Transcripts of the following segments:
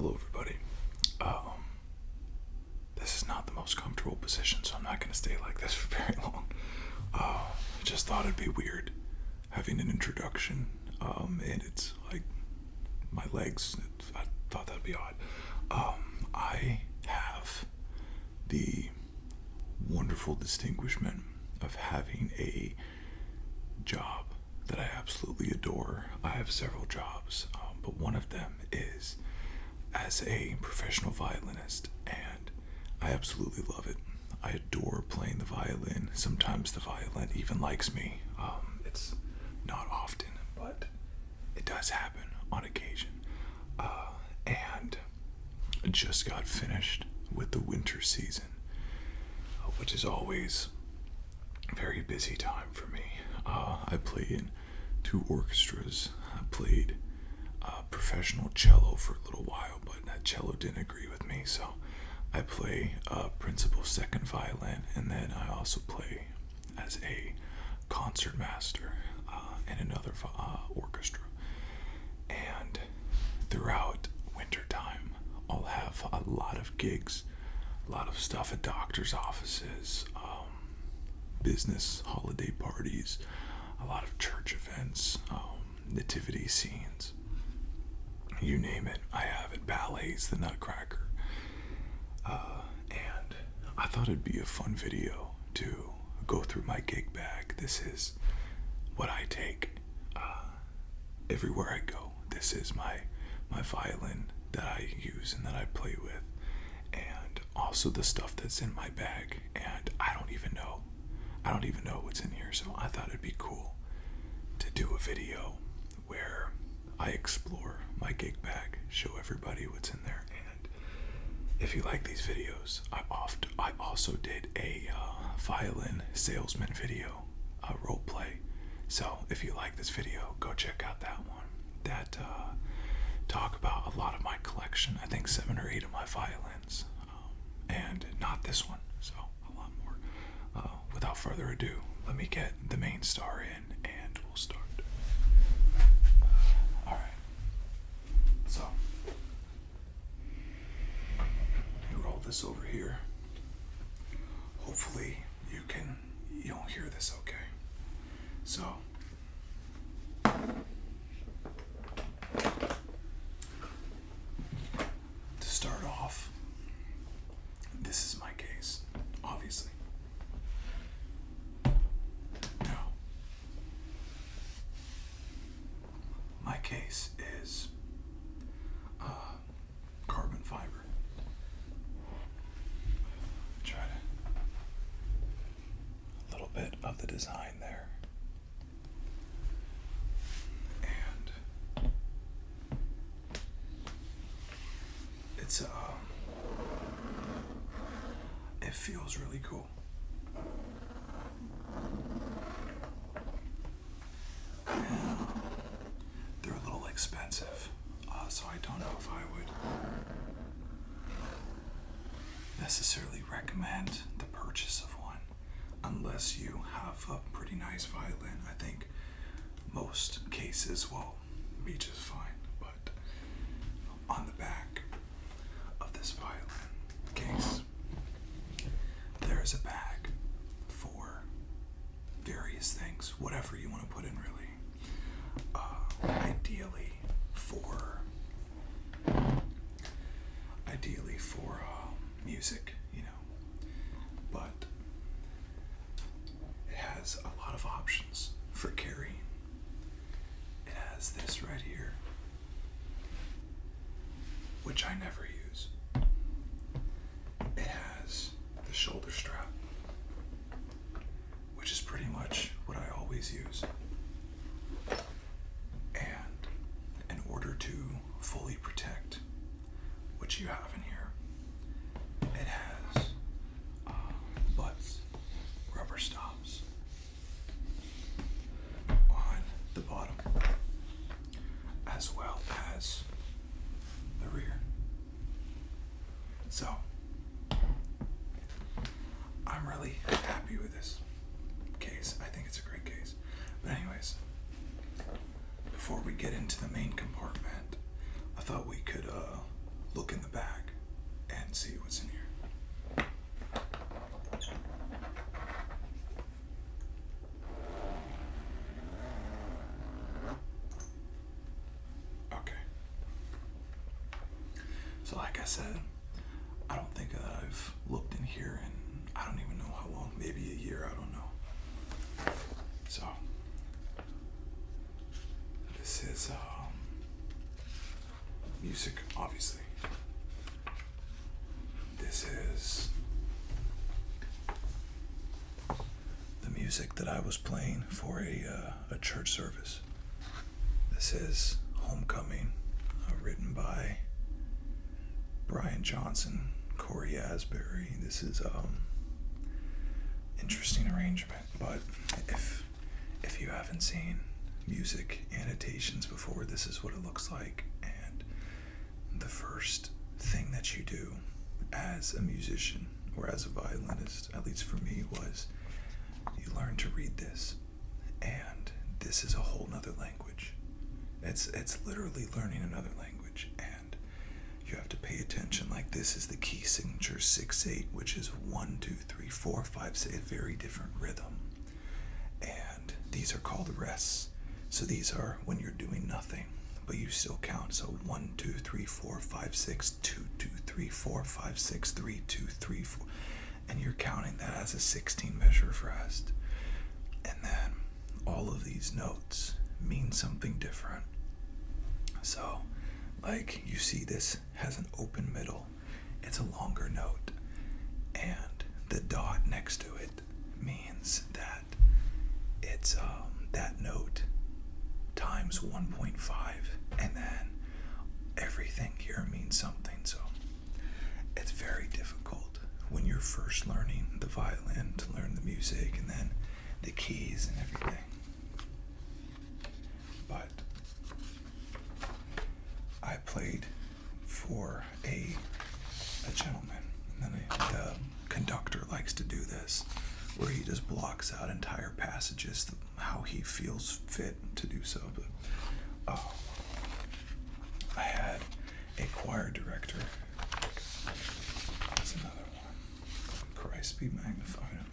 Hello, everybody. This is not the most comfortable position, so I'm not going to stay like this for very long. I just thought it'd be weird having an introduction, and it's like my legs. I thought that'd be odd. I have the wonderful distinguishment of having a job that I absolutely adore. I have several jobs, but one of them is as a professional violinist, and I absolutely love it. I adore playing the violin. Sometimes the violin even likes me. It's not often, but it does happen on occasion. And I just got finished with the winter season, which is always a very busy time for me. I play in 2 orchestras. I played professional cello for a little while, but that cello didn't agree with me, so I play principal second violin, and then I also play as a concert master in another orchestra. And throughout winter time, I'll have a lot of gigs, a lot of stuff at doctor's offices, business holiday parties, a lot of church events, nativity scenes. You name it, I have it. Ballets, the Nutcracker. And I thought it'd be a fun video to go through my gig bag. This is what I take everywhere I go. This is my violin that I use and that I play with, and also the stuff that's in my bag. And I don't even know what's in here, so I thought it'd be cool to do a video where I explore my gig bag, show everybody what's in there. And if you like these videos, I also did a violin salesman video, a roleplay. So if you like this video, go check out that one. That talk about a lot of my collection. I think 7 or 8 of my violins, and not this one. So a lot more. Without further ado, let me get the main star in, and we'll start. All right. So you roll this over here. Hopefully you don't hear this okay. So to start off, this is my case, obviously. Now, my case is carbon fiber. Try a little bit of the design there. And it's it feels really cool. They're a little expensive, so I don't know if I would necessarily recommend the purchase of one unless you have a pretty nice violin. I think most cases will be just fine, but on the back of this violin case, there is a bag for various things, whatever you want to put in, really. Ideally for music, but it has a lot of options for carrying. It has this right here, which I never use. It has the shoulder strap, which is pretty much what I always use. And in order to fully protect what you have in here, it has butts, rubber stops on the bottom, as well as the rear. So I'm really happy with this case. I think it's a great case. But anyways, before we get into the main compartment, I thought we could So like I said, I don't think that I've looked in here in I don't even know how long, maybe a year, I don't know. So this is music, obviously. This is the music that I was playing for a church service. This is Homecoming, written by Brian Johnson, Corey Asbury. This is interesting arrangement, but if you haven't seen music annotations before, this is what it looks like. And the first thing that you do as a musician or as a violinist, at least for me, was you learn to read this. And this is a whole nother language. It's literally learning another language, and you have to pay attention. Like, this is the key signature 6/8, which is 1, 2, 3, 4, 5, 6, a very different rhythm. And these are called rests. So these are when you're doing nothing, but you still count. So 1, 2, 3, 4, 5, 6, 2, 2, 3, 4, 5, 6, 3, 2, 3, 4. And you're counting that as a 16 measure of rest. And then all of these notes mean something different. So, like, you see this has an open middle. It's a longer note. And the dot next to it means that it's that note times 1.5. And then everything here means something. So it's very difficult when you're first learning the violin to learn the music and then the keys and everything. But I played for a gentleman, and then the conductor likes to do this, where he just blocks out entire passages how he feels fit to do so. But I had a choir director. That's another one. Christ be magnified.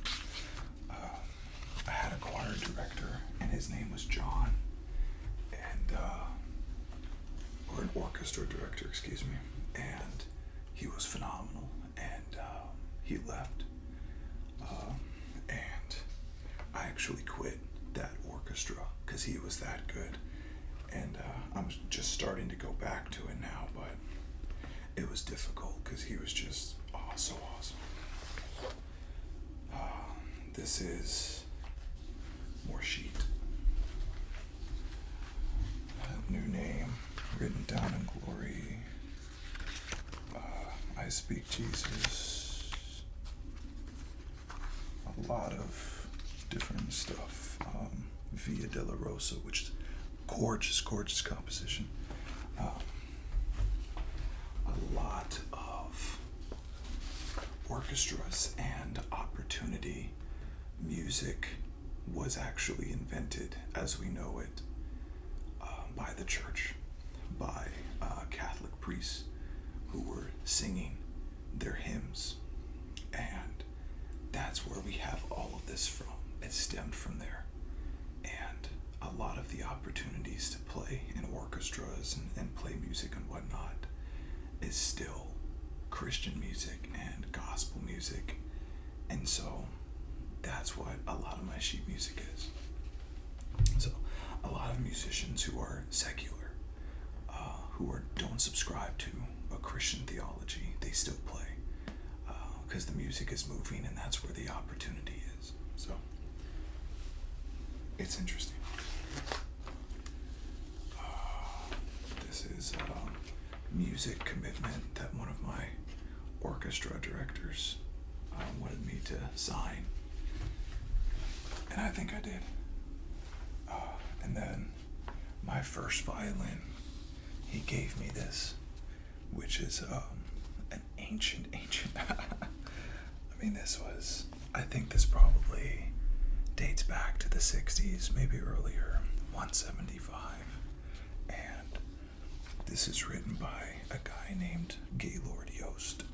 I had a choir director, and his name was John, and or an orchestra director, excuse me, and he was phenomenal. And he left, and I actually quit that orchestra because he was that good. And I'm just starting to go back to it now, but it was difficult because he was just so awesome. This is more sheet. New name, written down in glory. I speak Jesus. A lot of different stuff. Via della Rosa, which is gorgeous, gorgeous composition. A lot of orchestras and opportunity music was actually invented as we know it by the church, by Catholic priests who were singing their hymns. And that's where we have all of this from. It stemmed from there. And a lot of the opportunities to play in orchestras and play music and whatnot is still Christian music and gospel music. And so that's what a lot of my sheet music is. So a lot of musicians who are secular, who don't subscribe to a Christian theology, they still play because the music is moving, and that's where the opportunity is. So it's interesting. This is music commitment that one of my orchestra directors wanted me to sign, and I think I did. And then my first violin, he gave me this, which is an ancient I mean, I think this probably dates back to the 60s, maybe earlier, 175. And this is written by a guy named Gaylord Yost.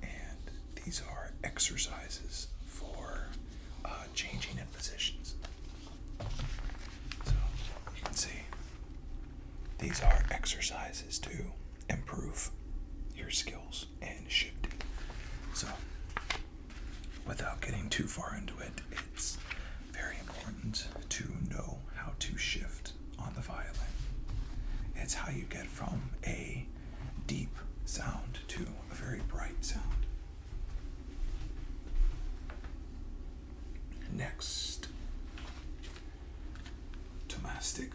And these are exercises for changing in positions. So you can see these are exercises to improve your skill. sound to a very bright sound. Next, tomastic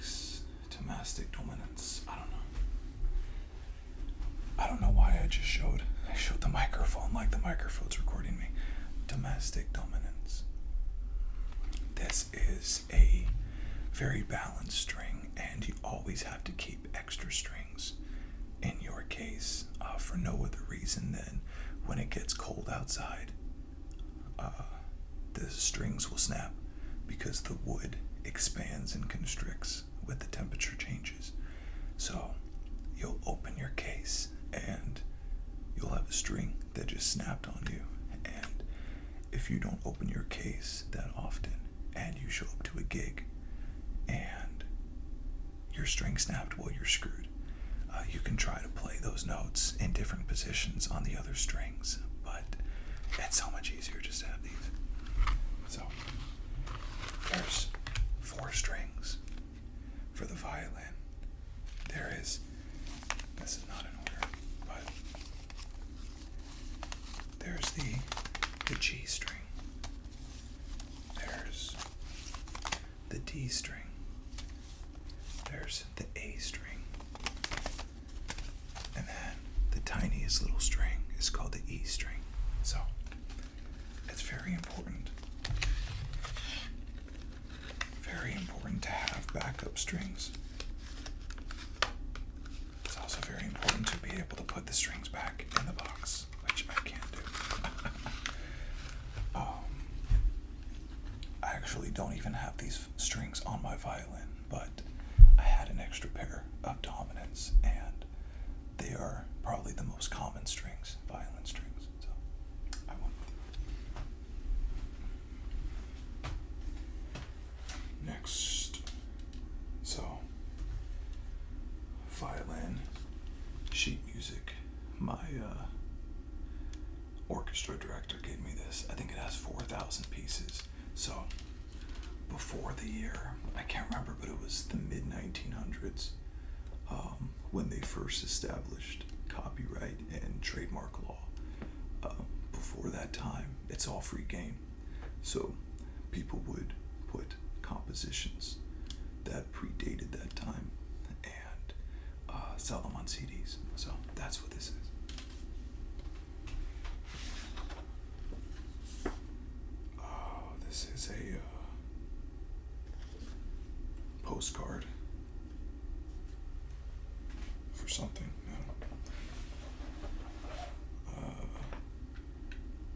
dominance. I don't know why I showed the microphone like the microphone's recording me. Tomastic dominance. This is a very balanced string, and you always have to keep extra strings in your case for no other reason than when it gets cold outside, the strings will snap because the wood expands and constricts with the temperature changes. So you'll open your case and you'll have a string that just snapped on you. And if you don't open your case that often and you show up to a gig and your string snapped, well, you're screwed. You can try to play those notes in different positions on the other strings, but it's so much easier just to have these. So there's 4 strings for the violin. This is not in order, but there's the G string. There's the D string. There's the A string. And then the tiniest little string is called the E string. So it's very important. Very important to have backup strings. It's also very important to be able to put the strings back in the box, which I can't do. I actually don't even have these strings on my violin, but I had an extra pair of dominants, and they are probably the most common strings, violin strings. So I want them. Next, so violin, sheet music. My orchestra director gave me this. I think it has 4,000 pieces. So before the year, I can't remember, but it was the mid-1900s when they first established copyright and trademark law. Before that time, it's all free game. So people would put compositions that predated that time and sell them on CDs. So that's what this is. This is a postcard for something.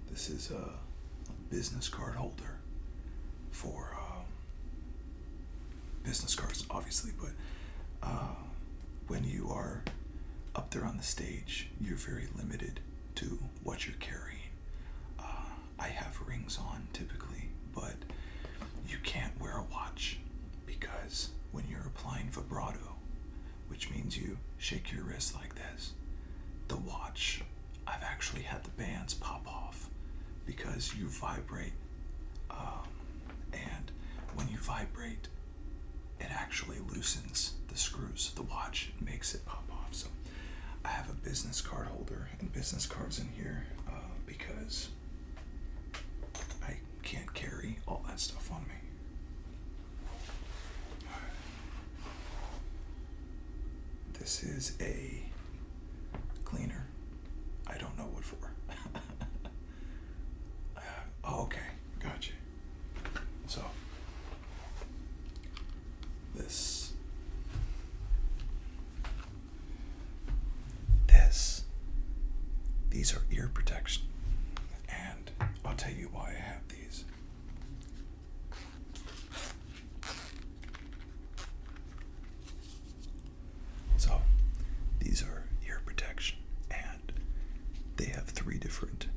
This is a business card holder for business cards, obviously, but when you are up there on the stage, you're very limited to what you're carrying. I have rings on typically, but you can't wear a watch because when you're applying vibrato, which means you shake your wrist like this, the watch, I've actually had the bands pop off because you vibrate, and when you vibrate, it actually loosens the screws of the watch. It makes it pop off. So I have a business card holder and business cards in here because I can't carry all that stuff on me. This is a cleaner. I don't know what for. Oh, okay, gotcha. So these are ear protection, and I'll tell you why I have these. So these are ear protection, and they have 3 different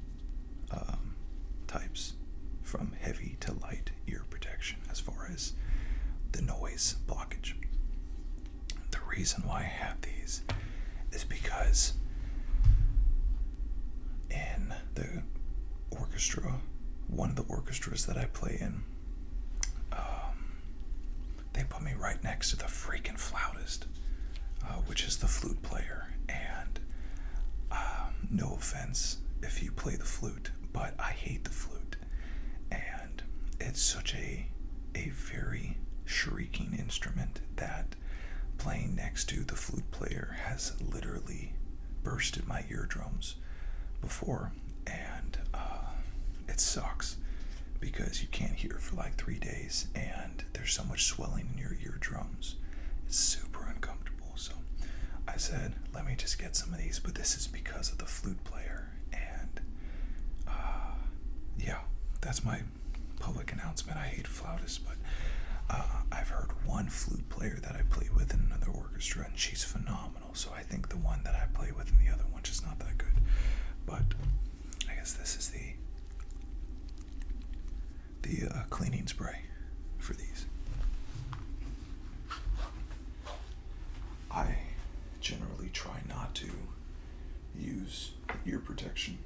types, from heavy to light ear protection as far as the noise blockage. The reason why I have these is because in the orchestra, one of the orchestras that I play in, they put me right next to the freaking flautist, which is the flute player, and offense if you play the flute, but I hate the flute. And it's such a very shrieking instrument that playing next to the flute player has literally bursted my eardrums before. And it sucks because you can't hear for like 3 days and there's so much swelling in your eardrums. It's super uncomfortable. So I said, let me just get some of these, but this is because of the flute player. And yeah, that's my public announcement. I hate flautists, but I've heard one flute player that I play with in another orchestra, and she's phenomenal. So I think the one that I play with in the other one just not that good. But I guess this is the cleaning spray for these. I generally try not to use ear protection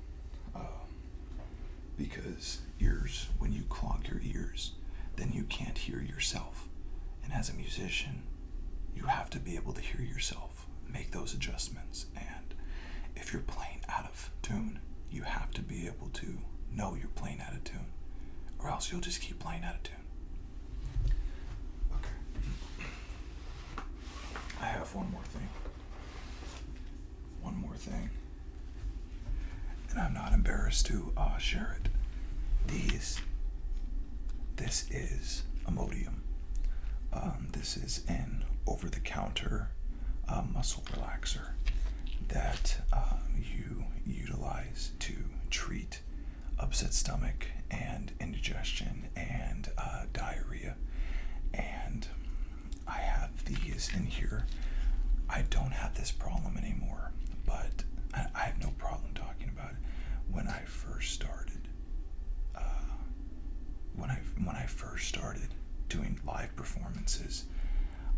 because when you clog your ears, then you can't hear yourself. And as a musician, you have to be able to hear yourself, make those adjustments. And if you're playing out of tune, you have to be able to know you're playing out of tune, or else you'll just keep playing out of tune. Okay. I have one more thing. And I'm not embarrassed to share it. This is Imodium. This is an over-the-counter muscle relaxer that you utilize to treat upset stomach and indigestion and diarrhea. And I have these in here. I don't have this problem anymore, but I have no problem talking about it. When I first started doing live performances,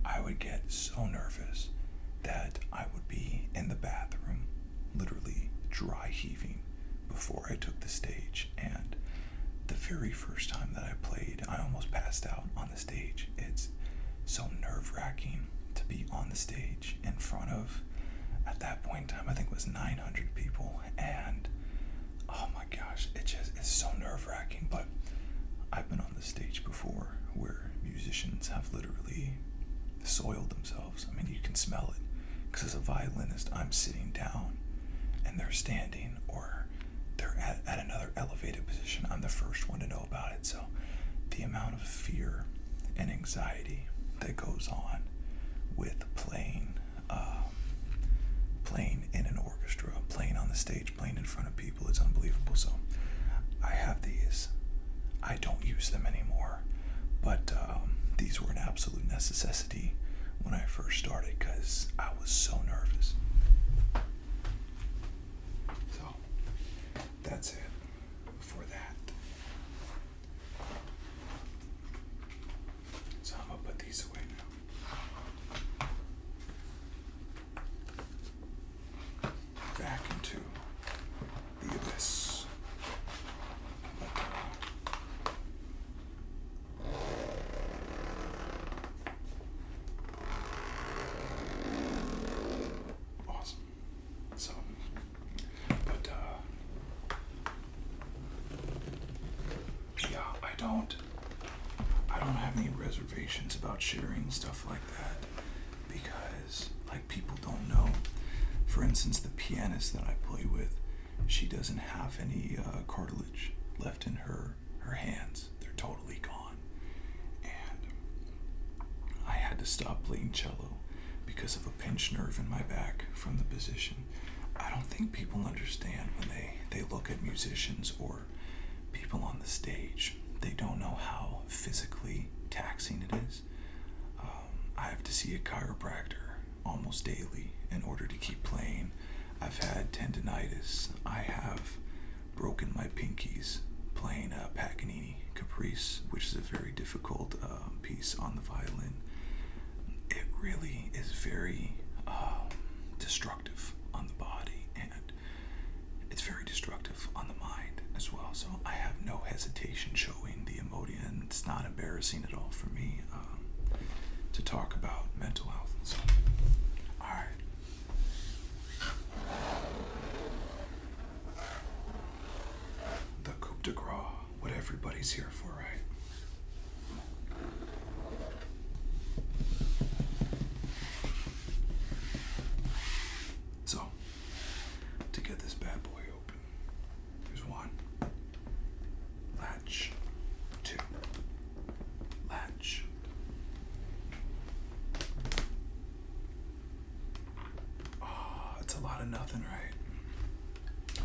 I would get so nervous that I would be in the bathroom, literally dry heaving before I took the stage. And the very first time that I played, I almost passed out on the stage. It's so nerve-wracking to be on the stage in front of, at that point in time, I think it was 900 people. And oh my gosh, it's so nerve-wracking. But I've been on the stage before where musicians have literally soiled themselves. I mean, you can smell it, because as a violinist, I'm sitting down and they're standing, or they're at another elevated position. I'm the first one to know about it. So the amount of fear and anxiety that goes on with playing in an orchestra, playing on the stage, playing in front of people, it's unbelievable. So I have these. I don't use them anymore, but these were an absolute necessity when I first started because I was so nervous. So that's it for that. So I'm gonna put these away now. Back into the abyss. But, awesome. So, but yeah, I don't have any reservations about sharing stuff like that because, like, people don't know. For instance, the pianist that I play with, she doesn't have any cartilage left in her hands. They're totally gone. And I had to stop playing cello because of a pinched nerve in my back from the position. I don't think people understand when they look at musicians or people on the stage. They don't know how physically taxing it is. I have to see a chiropractor almost daily in order to keep playing. I've had tendinitis. I have broken my pinkies playing Paganini Caprice, which is a very difficult piece on the violin. It really is very destructive on the body, and it's very destructive on the mind as well. So I have no hesitation showing the Imodium. It's not embarrassing at all for me to talk about mental health. So, all right. everybody's here for, right? So, to get this bad boy open, there's 1 latch, 2 latch. Oh, it's a lot of nothing, right?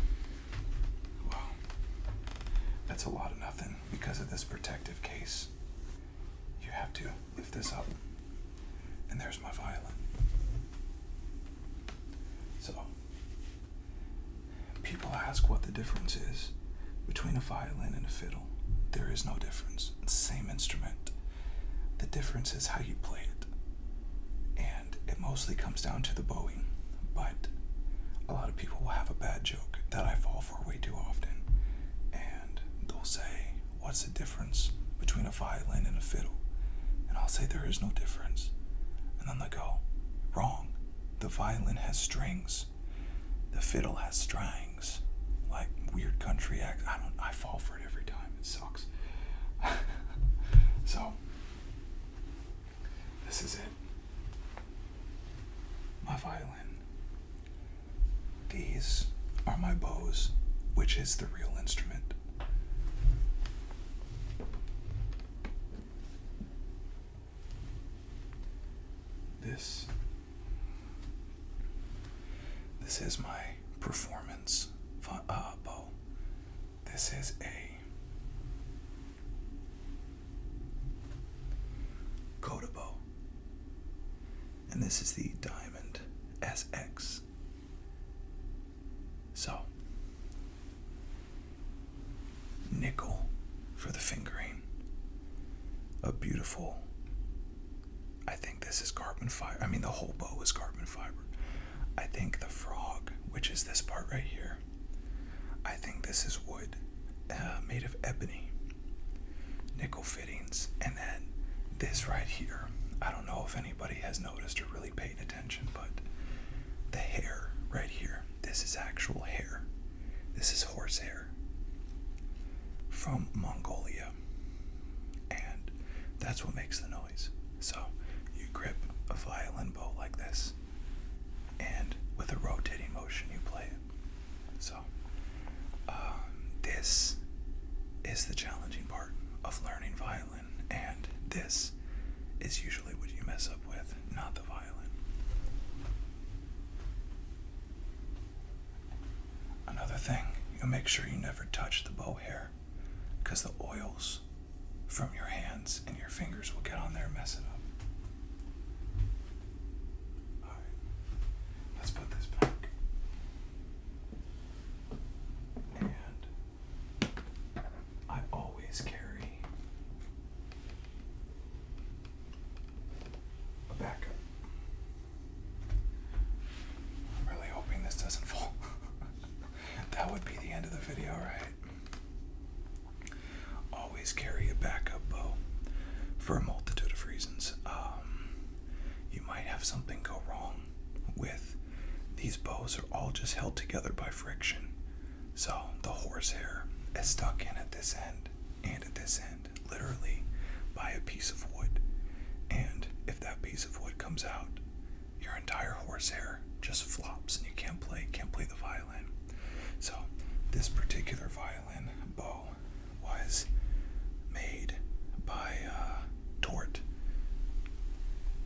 Wow. That's a lot of nothing because of this protective case. You have to lift this up, and there's my violin. So, people ask what the difference is between a violin and a fiddle. There is no difference. It's the same instrument. The difference is how you play it. And it mostly comes down to the bowing. But a lot of people will have a bad joke that I fall for way too often. And they'll say, what's the difference between a violin and a fiddle? And I'll say there is no difference. And then they go, wrong. The violin has strings. The fiddle has strings. Like weird country act. I fall for it every time. It sucks. So, this is it. My violin. These are my bows, which is the real instrument. This is my performance bow. This is a Coda bow. And this is the Diamond SX. So, nickel for the fingering. A beautiful, I think this is carbon fiber. I mean, the whole bow is carbon fiber. I think the frog, which is this part right here, I think this is wood made of ebony. Nickel fittings. And then this right here, I don't know if anybody has noticed or really paid attention, but the hair right here, this is actual hair. This is horsehair from Mongolia. And that's what makes the noise. So you grip a violin bow like this, and with a rotating motion you play it. So this is the challenging part of learning violin, and this is usually what you mess up with, not the violin. Another thing, you'll make sure you never touch the bow hair, because the oils from your hands and your fingers will get on there and mess it up. Alright, let's put this back. And I always carry a backup. I'm really hoping this doesn't fall. That would be the end of the video, right? Always carry a backup bow for a multitude of reasons. You might have something go wrong with these bows. Are all just held together by friction. So the horsehair is stuck in at this end and at this end, literally by a piece of wood. And if that piece of wood comes out, your entire horsehair just flops and you can't play the violin. So this particular violin bow was made by Tourt,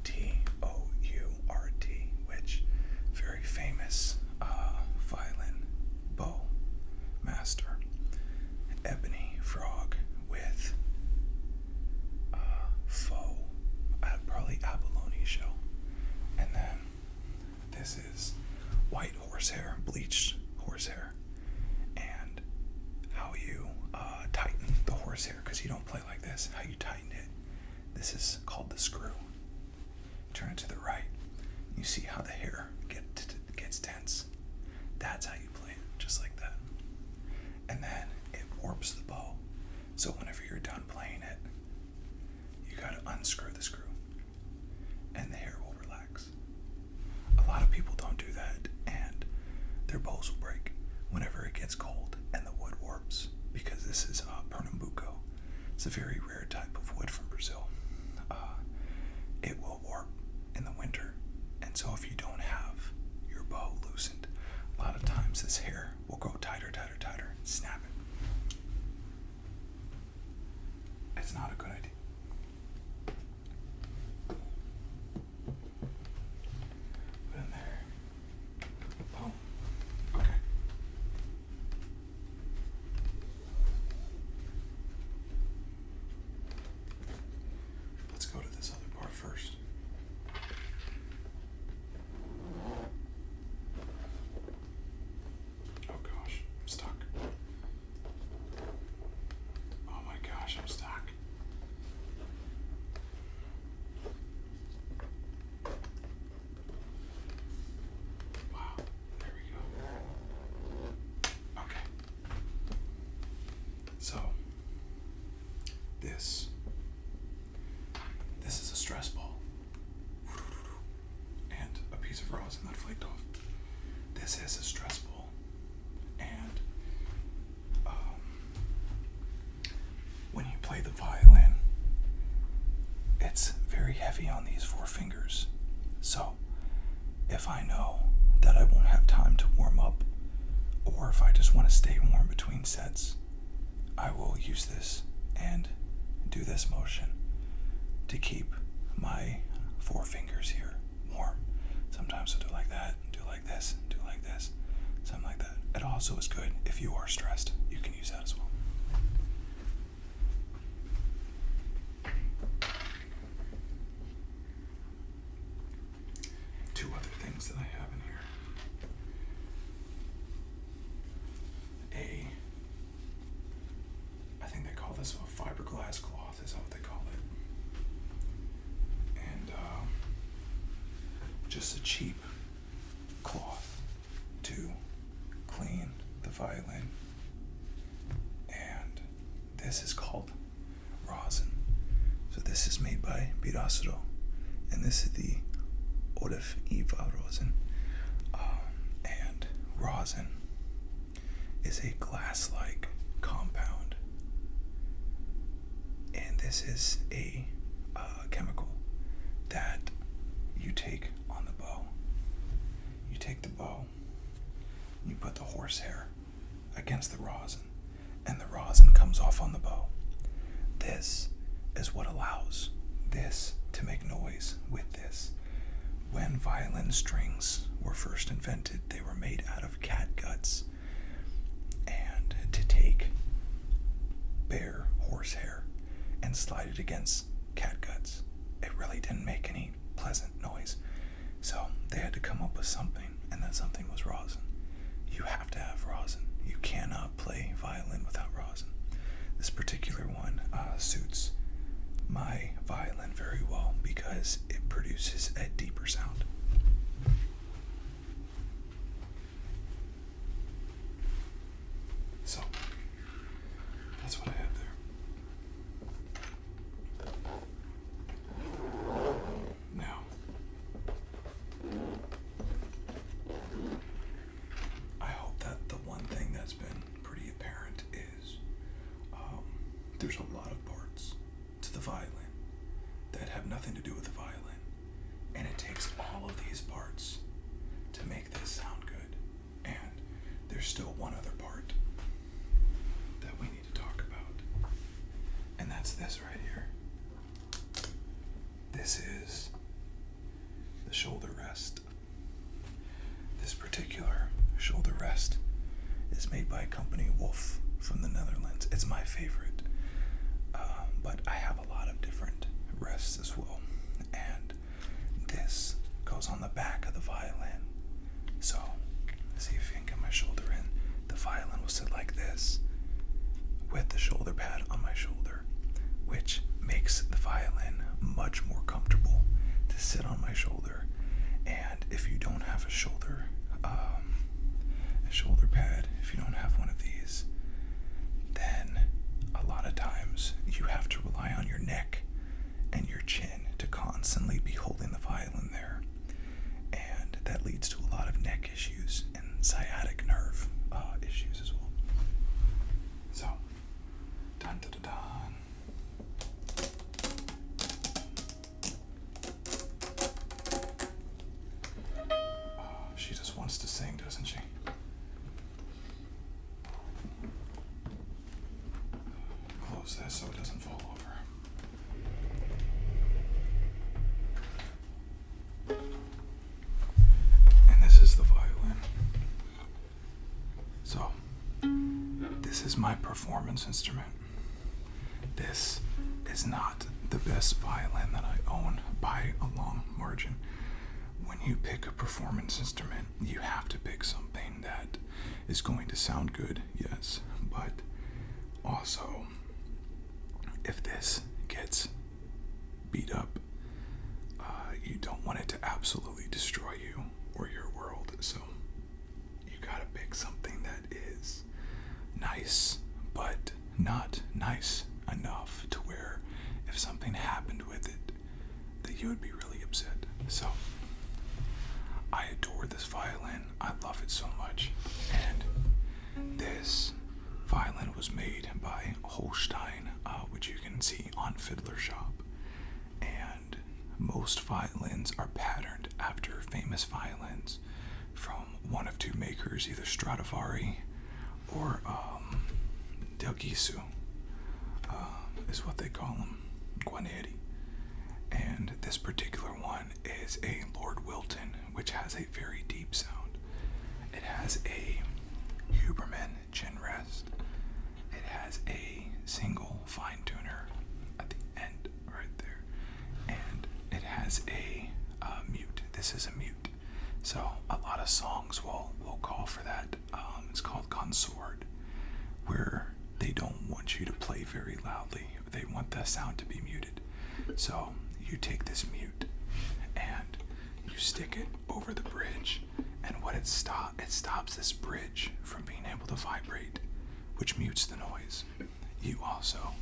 T-O-U-R-T, which very famous violin bow master. Ebony frog with faux, probably abalone shell. And then this is white horsehair, bleached horsehair. And how you tighten the horsehair, because you don't play like this, how you tighten it. This is called the screw. Turn it to the right. You see how the hair gets tense. That's how you play it, just like that. And then it warps the bow. So whenever you're done playing it, you gotta unscrew the screw, and the hair will relax. A lot of people don't do that, and their bows will break whenever it gets cold and the wood warps, because this is Pernambuco. It's a very rare type of wood from Brazil. It will warp in the winter, and so if you don't have your bow loosened, a lot of times this hair will go tighter, snap it. It's not a good idea. Put in there. Boom. Okay. Let's go to this other part first. Oh gosh, I'm stuck. Oh my gosh, I'm stuck. Wow, there we go. Okay. So, this is a stress ball. And a piece of rosin that flaked off. This is a stress ball. And when you play the violin, it's very heavy on these 4 fingers. So if I know that I won't have time to warm up, or if I just want to stay warm between sets, I will use this and do this motion to keep my 4 fingers here warm. Sometimes I'll do like that, do like this, do like this, something like that. It also is good if you are stressed. You can use that as well. Two other things that I have in here. I think they call this a fiberglass cloth, is that what they call it? And just a cheap cloth to clean the violin. And this is called rosin. So this is made by Birasro, and this is the awhile rosin. And rosin is a glass-like compound, and this is a chemical that you take on the bow. You take the bow, you put the horsehair against the rosin, and the rosin comes off on the bow. This is what allows this to make noise with this. When violin strings were first invented, they were made out of cat guts, and to take bare horsehair and slide it against cat guts, it really didn't make any pleasant noise. So they had to come up with something, and that something was rosin. You have to have rosin. You cannot play violin without rosin. This particular one suits my violin very well because it produces a deeper sound. So that's what I have there. Now, I hope that the one thing that's been pretty apparent is there's a lot of parts to the violin that have nothing to do with the violin, and it takes all of these parts to make this sound good. And there's still one other part that we need to talk about, and that's this right here. This is the shoulder rest. This particular shoulder rest is made by a company, Wolf, from the Netherlands. It's my favorite. But I have a lot of different rests as well. And this goes on the back of the violin. So, see if you can get my shoulder in. The violin will sit like this with the shoulder pad on my shoulder, which makes the violin much more comfortable to sit on my shoulder. And if you don't have a shoulder pad, if you don't have one of these, then a lot of times you have to rely on your neck and your chin to constantly be holding the violin there, and that leads to a lot of neck issues and sciatic nerve issues as well. So adjust this so it doesn't fall over. And this is the violin. So, this is my performance instrument. This is not the best violin that I own by a long margin. When you pick a performance instrument, you have to pick something that is going to sound good, yes, but also, if this gets beat up, you don't want it to absolutely destroy you or your world, so you gotta pick something that is nice, but not nice enough to where if something happened with it, that you would be really upset. So, I adore this violin. I love it so much. And this violin was made by Holstein, which you can see on Fiddler Shop. And most violins are patterned after famous violins from one of two makers, either Stradivari or Del Gisu, is what they call them, Guarneri. And this particular one is a Lord Wilton, which has a very deep sound. It has a Huberman chin rest. It has a single fine tuner at the end right there. And it has a mute. This is a mute. So a lot of songs will call for that. It's called consort, where they don't want you to play very loudly. They want the sound to be muted. So you take this mute and you stick it over the bridge, and what it stops this bridge from being able to vibrate, which mutes the noise. You also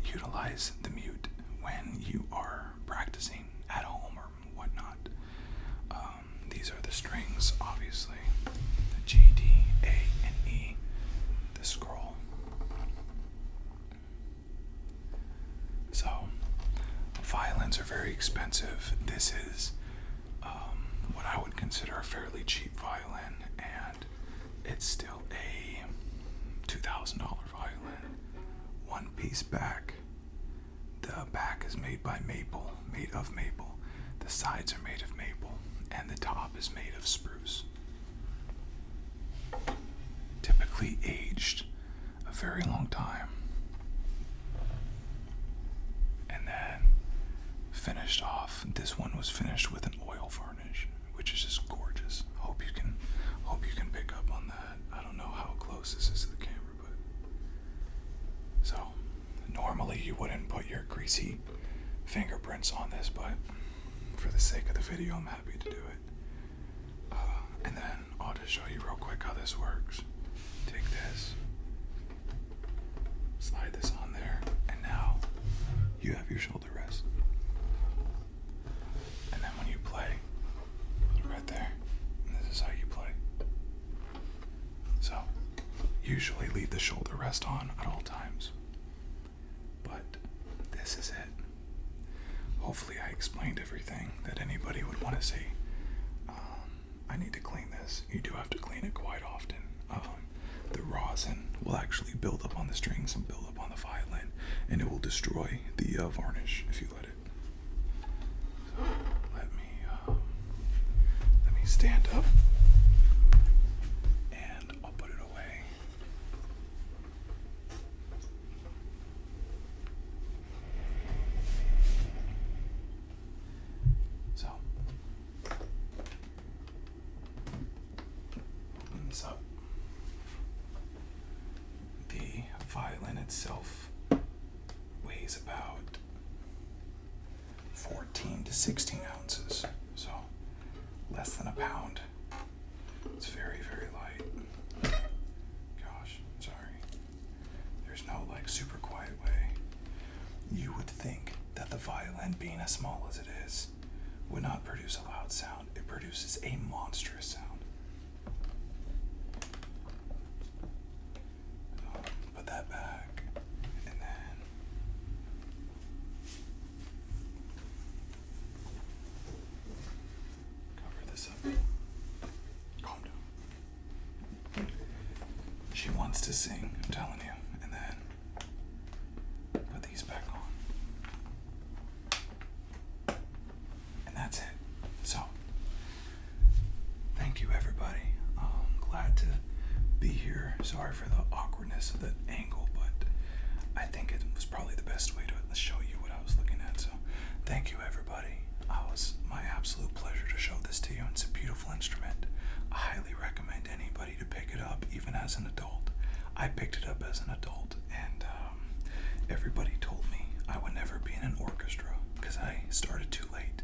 utilize the mute when you are practicing at home or whatnot. These are the strings, obviously. The G, D, A, and E. The scroll. So, violins are very expensive. This is what I would consider a fairly cheap violin, and it's still a $2,000 violin. One piece back. The back is made of maple. The sides are made of maple, and the top is made of spruce. Typically aged a very long time. And then finished off. This one was finished with an oil varnish, which is just gorgeous. Hope you can pick up on that. I don't know how close this is to the camera, but so normally you wouldn't put your greasy fingerprints on this, but for the sake of the video, I'm happy to do it. And then I'll just show you real quick how this works. Take this, slide this on there, and now you have your shoulder rest. And then when you play, put it right there, and this is how you play. So, usually leave the shoulder rest on at all times. But this is it. Hopefully I explained everything that anybody would want to see. I need to clean this. You do have to clean it quite often. The rosin will actually build up on the strings and build up on the violin, and it will destroy the varnish if you let it. So let me stand up, and I'll put it away. So, open this up. The violin itself weighs about 14 to 16 ounces, so less than a pound. It's very, very light. Gosh, sorry. There's no super quiet way. You would think that the violin, being as small as it is, would not produce a loud sound. It produces a monstrous sound. Put that back, and then cover this up. Calm down. She wants to sing, I'm telling you. And then put these back on. And that's it. So, thank you everybody. Glad to be here. Sorry for the awkwardness of the angle, but I think it was probably the best way to show you what I was looking at. So, thank you everybody. It was my absolute pleasure to show this to you. It's a beautiful instrument. I highly recommend anybody to pick it up, even as an adult. I picked it up as an adult, and everybody told me I would never be in an orchestra because I started too late.